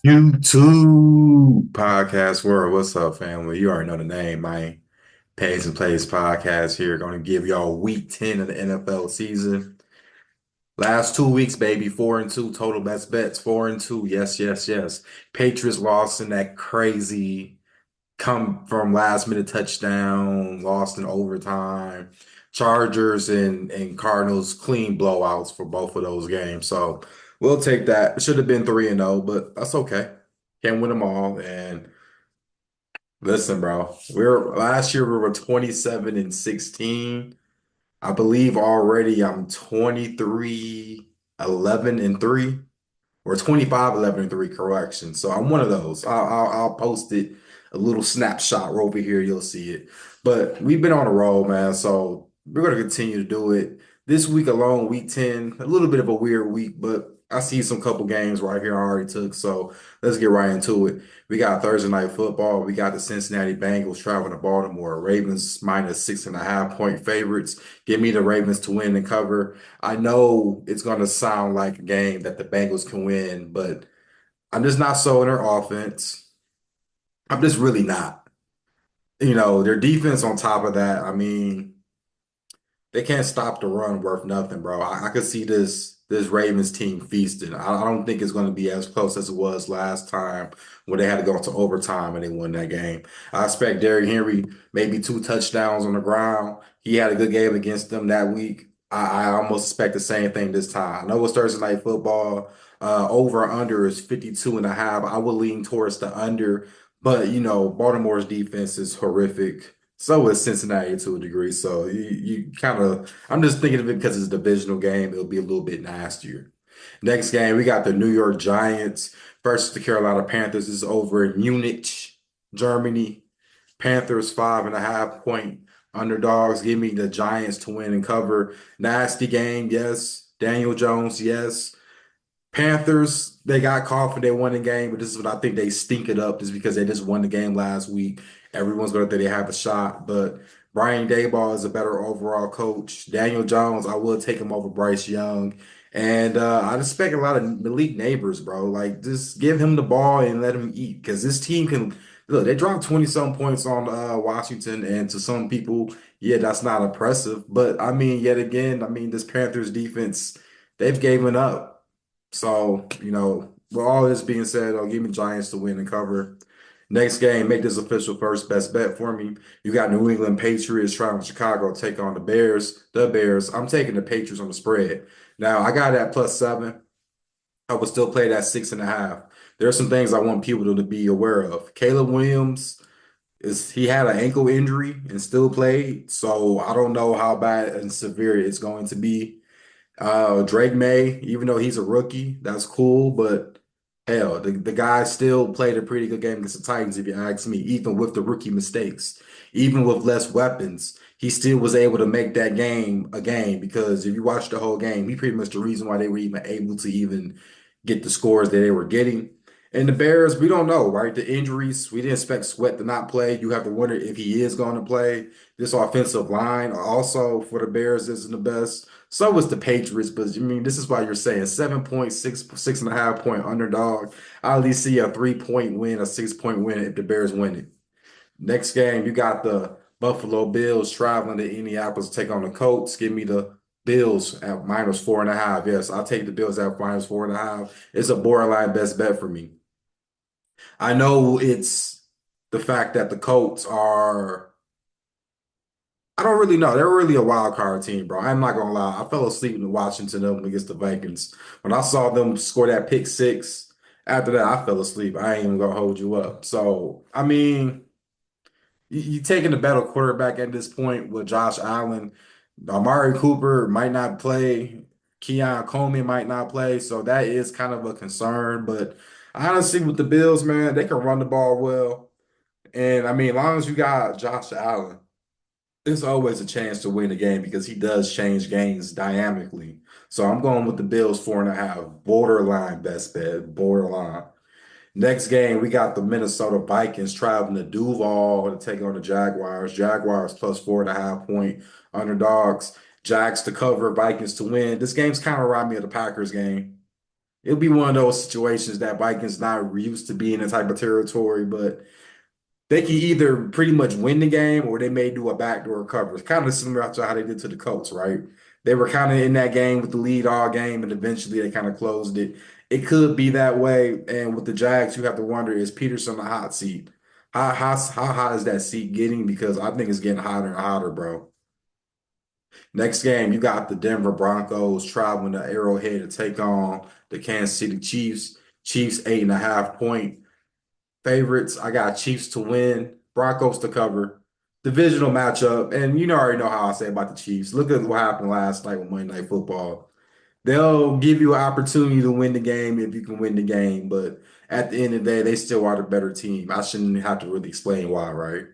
YouTube podcast world. What's up, family? You already know the name, man. Pays and Plays podcast here. Going to give y'all week 10 of the NFL season. Last 2 weeks, baby. 4-2 total best bets. 4-2. Yes, yes, yes. Patriots lost in that crazy come from last minute touchdown, lost in overtime. Chargers and Cardinals clean blowouts for both of those games. So we'll take that. It should have been 3-0, but that's okay. Can't win them all. And listen, bro, we're last year we were 27-16. I believe already I'm 23-11-3 or 25-11-3 correction. So I'm one of those. I'll post it a little snapshot right over here. You'll see it. But we've been on a roll, man. So we're gonna continue to do it. This week alone, week 10, a little bit of a weird week, but I see some couple games right here I already took. So let's get right into it. We got Thursday night football. We got the Cincinnati Bengals traveling to Baltimore. Ravens minus 6.5 point favorites. Give me the Ravens to win and cover. I know it's going to sound like a game that the Bengals can win, but I'm just not so in their offense. I'm just really not. Their defense on top of that, I mean, they can't stop the run worth nothing, bro. I could see this Ravens team feasting. I don't think it's going to be as close as it was last time when they had to go into overtime and they won that game. I expect Derrick Henry maybe 2 touchdowns on the ground. He had a good game against them that week. I almost expect the same thing this time. I know it's Thursday night football. Over under is 52.5. I would lean towards the under, but Baltimore's defense is horrific. So is Cincinnati to a degree. So you kind of, I'm just thinking of it because it's a divisional game. It'll be a little bit nastier. Next game, we got the New York Giants versus the Carolina Panthers. This is over in Munich, Germany. Panthers 5.5 point underdogs. Give me the Giants to win and cover. Nasty game, yes. Daniel Jones, yes. Panthers, they got confident they won the game, but this is what I think they stink it up just because they just won the game last week. Everyone's going to think they have a shot, but Brian Daboll is a better overall coach. Daniel Jones, I will take him over Bryce Young. And I expect a lot of Malik Neighbors, bro. Like, just give him the ball and let him eat because this team can look. They dropped 20-some points on Washington, and to some people, yeah, that's not impressive. But I mean, yet again, I mean, this Panthers defense, they've given up. So, with all this being said, I'll give me Giants to win and cover. Next game, make this official first best bet for me. You got New England Patriots trying to Chicago take on the Bears. The Bears. I'm taking the Patriots on the spread. Now, I got it at +7. I would still play that 6.5. There are some things I want people to be aware of. Caleb Williams he had an ankle injury and still played, so I don't know how bad and severe it's going to be. Drake May, even though he's a rookie, that's cool, but hell, the guy still played a pretty good game against the Titans, if you ask me, even with the rookie mistakes, even with less weapons, he still was able to make that game a game because if you watch the whole game, he pretty much the reason why they were even able to even get the scores that they were getting. And the Bears, we don't know, right? The injuries, we didn't expect Sweat to not play. You have to wonder if he is going to play. This offensive line also for the Bears isn't the best. So was the Patriots, but I mean, this is why you're saying 7.6, 6.5 point underdog. I at least see a 3 point win, a 6 point win if the Bears win it. Next game, you got the Buffalo Bills traveling to Indianapolis to take on the Colts. Give me the Bills at -4.5. Yes, I'll take the Bills at -4.5. It's a borderline best bet for me. I know it's the fact that the Colts are. I don't really know. They're really a wild card team, bro. I'm not gonna lie. I fell asleep in Washington them against the Vikings. When I saw them score that pick six, after that, I fell asleep. I ain't even gonna hold you up. So, I mean, you taking the better quarterback at this point with Josh Allen. Amari Cooper might not play. Keon Coleman might not play. So that is kind of a concern. But honestly, with the Bills, man, they can run the ball well. And I mean, as long as you got Josh Allen. It's always a chance to win a game because he does change games dynamically. So I'm going with the Bills 4.5. Borderline best bet. Borderline. Next game, we got the Minnesota Vikings traveling to Duval to take on the Jaguars. Jaguars +4.5 point underdogs. Jags to cover, Vikings to win. This game's kind of remind me of the Packers game. It'll be one of those situations that Vikings not used to be in the type of territory, but they can either pretty much win the game or they may do a backdoor cover. It's kind of similar to how they did to the Colts, right? They were kind of in that game with the lead all game, and eventually they kind of closed it. It could be that way. And with the Jags, you have to wonder, is Peterson a hot seat? How hot is that seat getting? Because I think it's getting hotter and hotter, bro. Next game, you got the Denver Broncos traveling to Arrowhead to take on the Kansas City Chiefs. Chiefs 8.5 point favorites. I got Chiefs to win, Broncos to cover. Divisional matchup, and already know how I say about the Chiefs. Look at what happened last night with Monday Night Football. They'll give you an opportunity to win the game if you can win the game, but at the end of the day, they still are the better team. I shouldn't have to really explain why, right?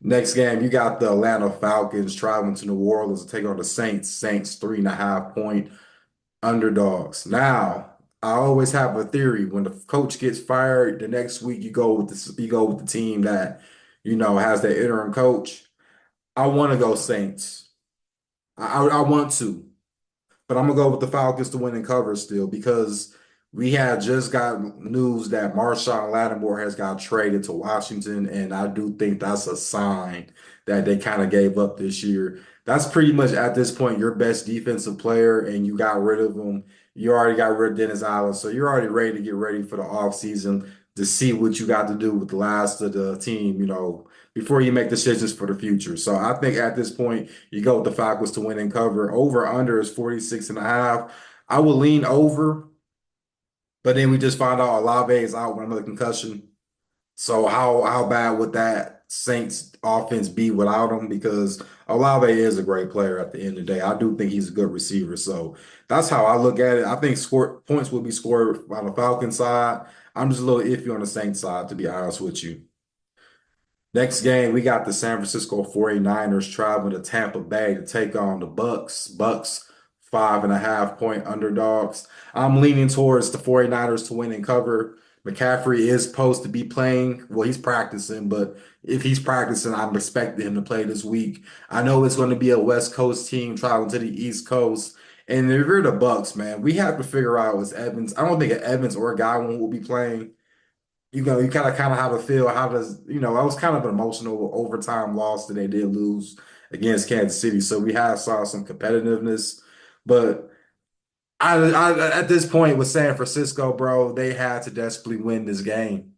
Next game, you got the Atlanta Falcons traveling to New Orleans to take on the Saints. Saints 3.5 point underdogs. Now, I always have a theory. When the coach gets fired, the next week you go with the team that has that interim coach. I want to go Saints. I want to. But I'm gonna go with the Falcons to win and cover still because we had just got news that Marshawn Lattimore has got traded to Washington, and I do think that's a sign that they kind of gave up this year. That's pretty much at this point your best defensive player, and you got rid of him. You already got rid of Dennis Allen, so you're already ready to get ready for the offseason to see what you got to do with the last of the team, before you make decisions for the future. So I think at this point, you go with the Falcons to win and cover. Over under is 46.5. I will lean over, but then we just found out Olave is out with another concussion. So how bad would that Saints offense be without him? Because Olave is a great player at the end of the day. I do think he's a good receiver. So that's how I look at it. I think points will be scored on the Falcons side. I'm just a little iffy on the Saints side, to be honest with you. Next game, we got the San Francisco 49ers traveling to Tampa Bay to take on the Bucs. Bucs 5.5 point underdogs. I'm leaning towards the 49ers to win and cover. McCaffrey is supposed to be playing. Well, he's practicing, but if he's practicing, I'm expecting him to play this week. I know it's going to be a West Coast team traveling to the East Coast. And if you're the Bucs, man, we have to figure out is Evans. I don't think Evans or Godwin will be playing. You kind of have a feel how I was kind of an emotional overtime loss that they did lose against Kansas City. So we have saw some competitiveness, but at this point with San Francisco, bro, they had to desperately win this game.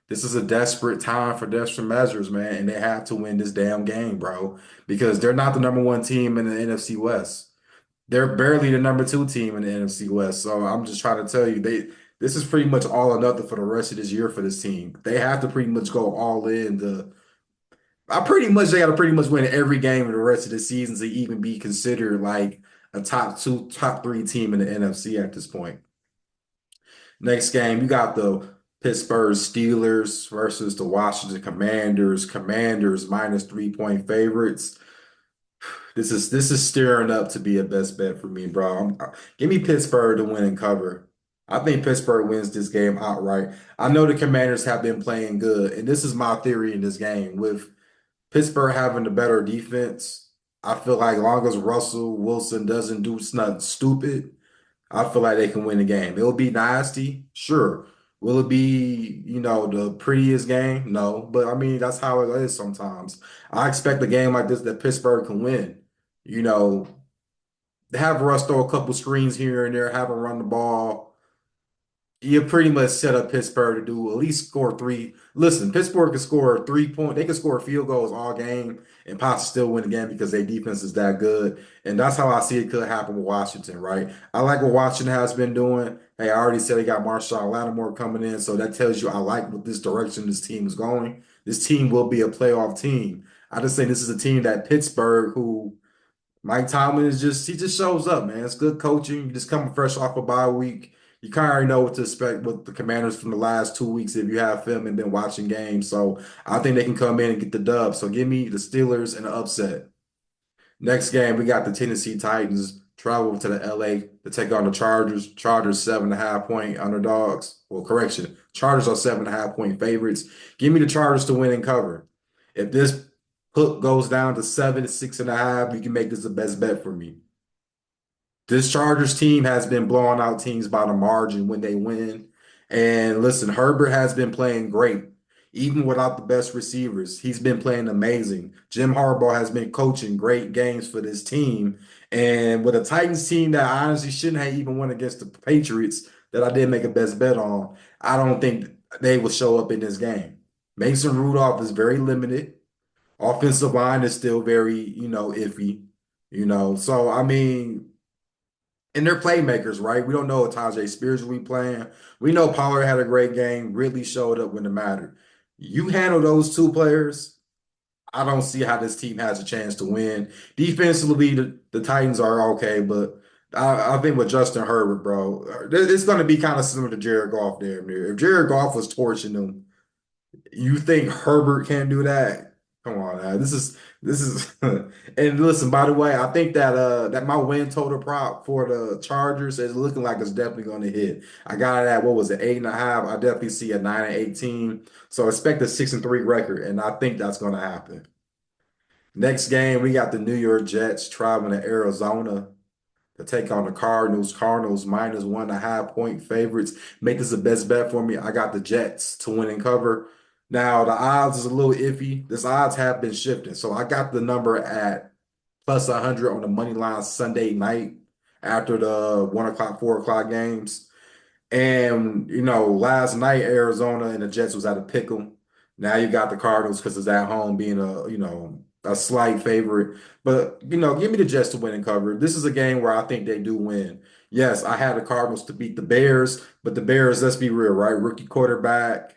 This is a desperate time for desperate measures, man, and they have to win this damn game, bro, because they're not the number one team in the NFC West. They're barely the number two team in the NFC West. So I'm just trying to tell you, this is pretty much all or nothing for the rest of this year for this team. They have to pretty much go all in. They got to pretty much win every game in the rest of the season to even be considered like a top two, top three team in the NFC at this point. Next game, you got the Pittsburgh Steelers versus the Washington Commanders. Commanders -3 point favorites. This is stirring up to be a best bet for me, bro. Give me Pittsburgh to win and cover. I think Pittsburgh wins this game outright. I know the Commanders have been playing good, and this is my theory in this game. With Pittsburgh having the better defense, I feel like long as Russell Wilson doesn't do nothing stupid, I feel like they can win the game. It'll be nasty, sure. Will it be, the prettiest game? No, but I mean that's how it is sometimes. I expect a game like this that Pittsburgh can win. You know, have Russ throw a couple screens here and there, have him run the ball. You pretty much set up Pittsburgh to do at least score three. Listen, Pittsburgh can score 3 point. They can score field goals all game and possibly still win the game because their defense is that good. And that's how I see it could happen with Washington, right? I like what Washington has been doing. Hey, I already said they got Marshawn Lattimore coming in, so that tells you I like what this direction this team is going. This team will be a playoff team. I just think this is a team that Pittsburgh, who Mike Tomlin he just shows up, man. It's good coaching. You just coming fresh off a bye week. You kind of already know what to expect with the Commanders from the last 2 weeks if you have film and been watching games. So I think they can come in and get the dub. So give me the Steelers and the upset. Next game, we got the Tennessee Titans travel to the LA to take on the Chargers. Chargers 7.5 point underdogs. Well, correction. Chargers are 7.5 point favorites. Give me the Chargers to win and cover. If this hook goes down to 7 to 6.5, you can make this the best bet for me. This Chargers team has been blowing out teams by the margin when they win. And listen, Herbert has been playing great, even without the best receivers. He's been playing amazing. Jim Harbaugh has been coaching great games for this team. And with a Titans team that I honestly shouldn't have even won against the Patriots, that I did make a best bet on, I don't think they will show up in this game. Mason Rudolph is very limited. Offensive line is still very, iffy. So I mean, and they're playmakers, right? We don't know if Tajay Spears will be playing. We know Pollard had a great game, really showed up when it mattered. You handle those two players, I don't see how this team has a chance to win. Defensively, the Titans are okay, but I think with Justin Herbert, bro, it's going to be kind of similar to Jared Goff there, man. If Jared Goff was torching them, you think Herbert can't do that? Come on, now. This is and listen, by the way, I think that my win total prop for the Chargers is looking like it's definitely going to hit. I got it at what was it, 8.5. I definitely see a 9-18. So expect a 6-3 record, and I think that's going to happen. Next game, we got the New York Jets traveling to Arizona to take on the Cardinals. Cardinals minus 1.5 point favorites. Make this the best bet for me. I got the Jets to win and cover. Now, the odds is a little iffy. This odds have been shifting. So I got the number at plus 100 on the money line Sunday night after the 1 o'clock, 4 o'clock games. And, last night, Arizona and the Jets was at a pick 'em. Now you got the Cardinals because it's at home being a slight favorite. But, give me the Jets to win and cover. This is a game where I think they do win. Yes, I had the Cardinals to beat the Bears, but the Bears, let's be real, right? Rookie quarterback,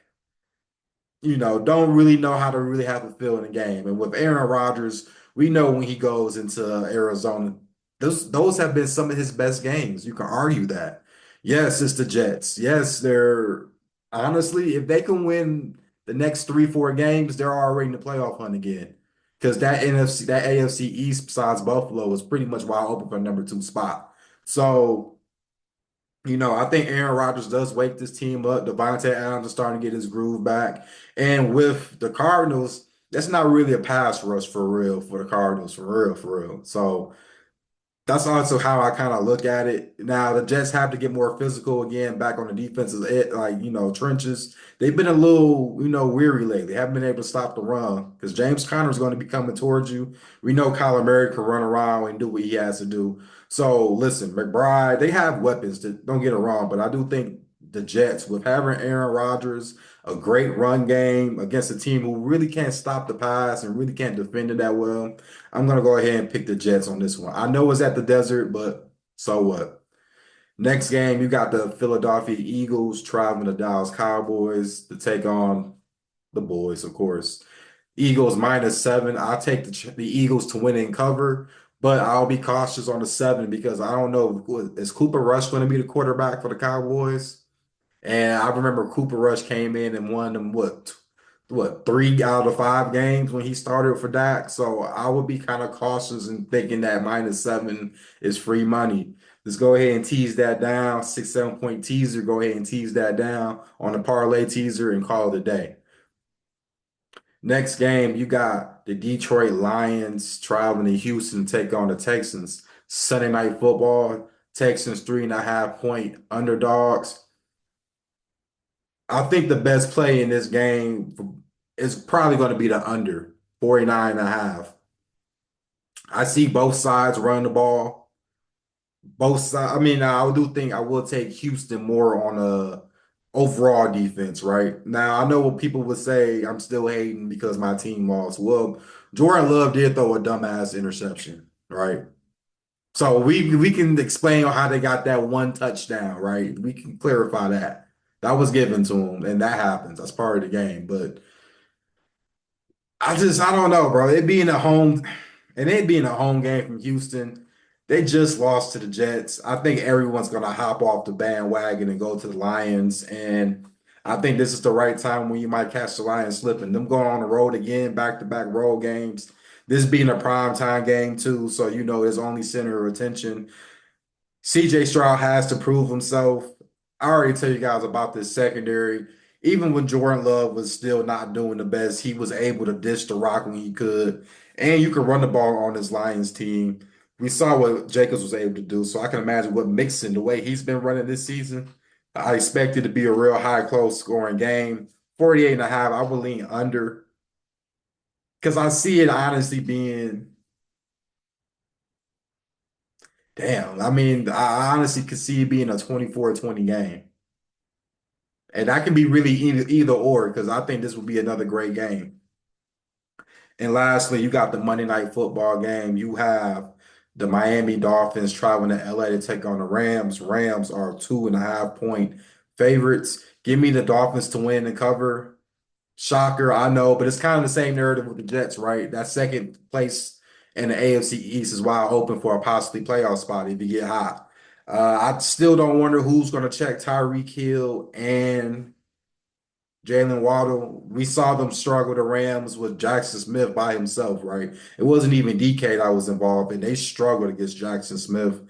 don't really know how to really have a feel in the game. And with Aaron Rodgers, we know when he goes into Arizona, those have been some of his best games. You can argue that. Yes, it's the Jets. Yes, they're honestly, if they can win the next 3, 4 games, they're already in the playoff hunt again. Because that NFC, that AFC East besides Buffalo is pretty much wide open for number 2 spot. So I think Aaron Rodgers does wake this team up. Devontae Adams is starting to get his groove back. And with the Cardinals, that's not really a pass rush for real for the Cardinals, for real, for real. So that's also how I kind of look at it. Now the Jets have to get more physical again, back on the defensive trenches. They've been a little, weary lately. Haven't been able to stop the run because James Conner is going to be coming towards you. We know Kyler Murray can run around and do what he has to do. So listen, McBride, they have weapons. Don't get it wrong, but I do think the Jets, with having Aaron Rodgers, a great run game against a team who really can't stop the pass and really can't defend it that well. I'm gonna go ahead and pick the Jets on this one. I know it's at the desert, but so what? Next game, you got the Philadelphia Eagles traveling to Dallas Cowboys to take on the boys, of course. Eagles minus 7. I'll take the Eagles to win and cover, but I'll be cautious on the 7 because I don't know, is Cooper Rush going to be the quarterback for the Cowboys? And I remember Cooper Rush came in and won them what 3 out of 5 games when he started for Dak. So I would be kind of cautious in thinking that minus 7 is free money. Let's go ahead and tease that down. 6, 7 point teaser. Go ahead and tease that down on the parlay teaser and call it a day. Next game, you got the Detroit Lions traveling to Houston to take on the Texans. Sunday night football. Texans 3.5 point underdogs. I think the best play in this game is probably going to be the under 49.5. I see both sides run the ball. Both sides. I mean, I do think I will take Houston more on a overall defense, right? Now, I know what people would say I'm still hating because my team lost. Well, Jordan Love did throw a dumbass interception, right? So we can explain how they got that one touchdown, right? We can clarify that. That was given to them, and that happens. That's part of the game. But I don't know, bro. It being a home game from Houston, they just lost to the Jets. I think everyone's gonna hop off the bandwagon and go to the Lions. And I think this is the right time when you might catch the Lions slipping. Them going on the road again, back-to-back road games. This being a prime time game too, so there's only center of attention. CJ Stroud has to prove himself. I already tell you guys about this secondary. Even when Jordan Love was still not doing the best, he was able to dish the rock when he could. And you could run the ball on this Lions team. we saw what Jacobs was able to do, so I can imagine what Mixon, the way he's been running this season, I expect it to be a real high, close scoring game. 48 and a half, I would lean under because I see it honestly being, damn, I mean, I honestly could see it being a 24-20 game. And that can be really either or because I think this will be another great game. And lastly, you got the Monday night football game. You have the Miami Dolphins traveling to LA to take on the Rams. Rams are 2.5 point favorites. Give me the Dolphins to win and cover. Shocker, I know, but it's kind of the same narrative with the Jets, right? That second place in the AFC East is wide open for a possibly playoff spot if you get hot. I still don't wonder who's going to check Tyreek Hill and Jalen Waddle. We saw them struggle the Rams with Jackson Smith by himself, right? It wasn't even DK that was involved, and they struggled against Jackson Smith.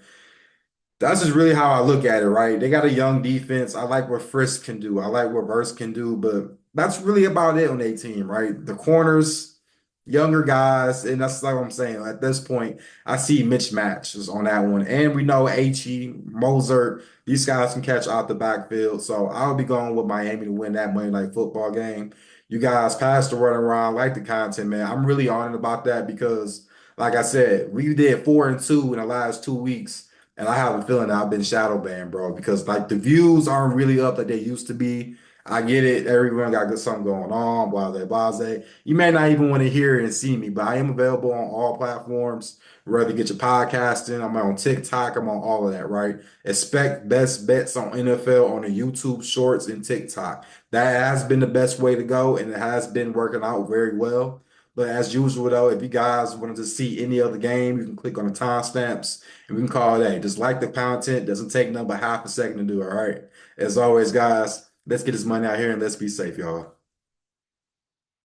That's just really how I look at it, right? They got a young defense. I like what Frisk can do. I like what Verse can do, but that's really about it on their team, right? The corners, younger guys, and that's like what I'm saying. At this point, I see mismatches on that one. And we know HE, Mozart, these guys can catch out the backfield. So I'll be going with Miami to win that Monday Night Football game. You guys pass the run around, like the content, man. I'm really on it about that because, like I said, we did 4-2 in the last 2 weeks. And I have a feeling that I've been shadow banned, bro, because like the views aren't really up that they used to be. I get it. Everyone got something going on, blah, blah, blah. You may not even want to hear and see me, but I am available on all platforms. Whether get your podcasting, I'm on TikTok, I'm on all of that, right? Expect best bets on NFL on the YouTube Shorts and TikTok. That has been the best way to go, and it has been working out very well. But as usual, though, if you guys wanted to see any other game, you can click on the timestamps and we can call it a day. Just like the content, doesn't take nothing but half a second to do. All right. As always, guys, let's get this money out here and let's be safe, y'all.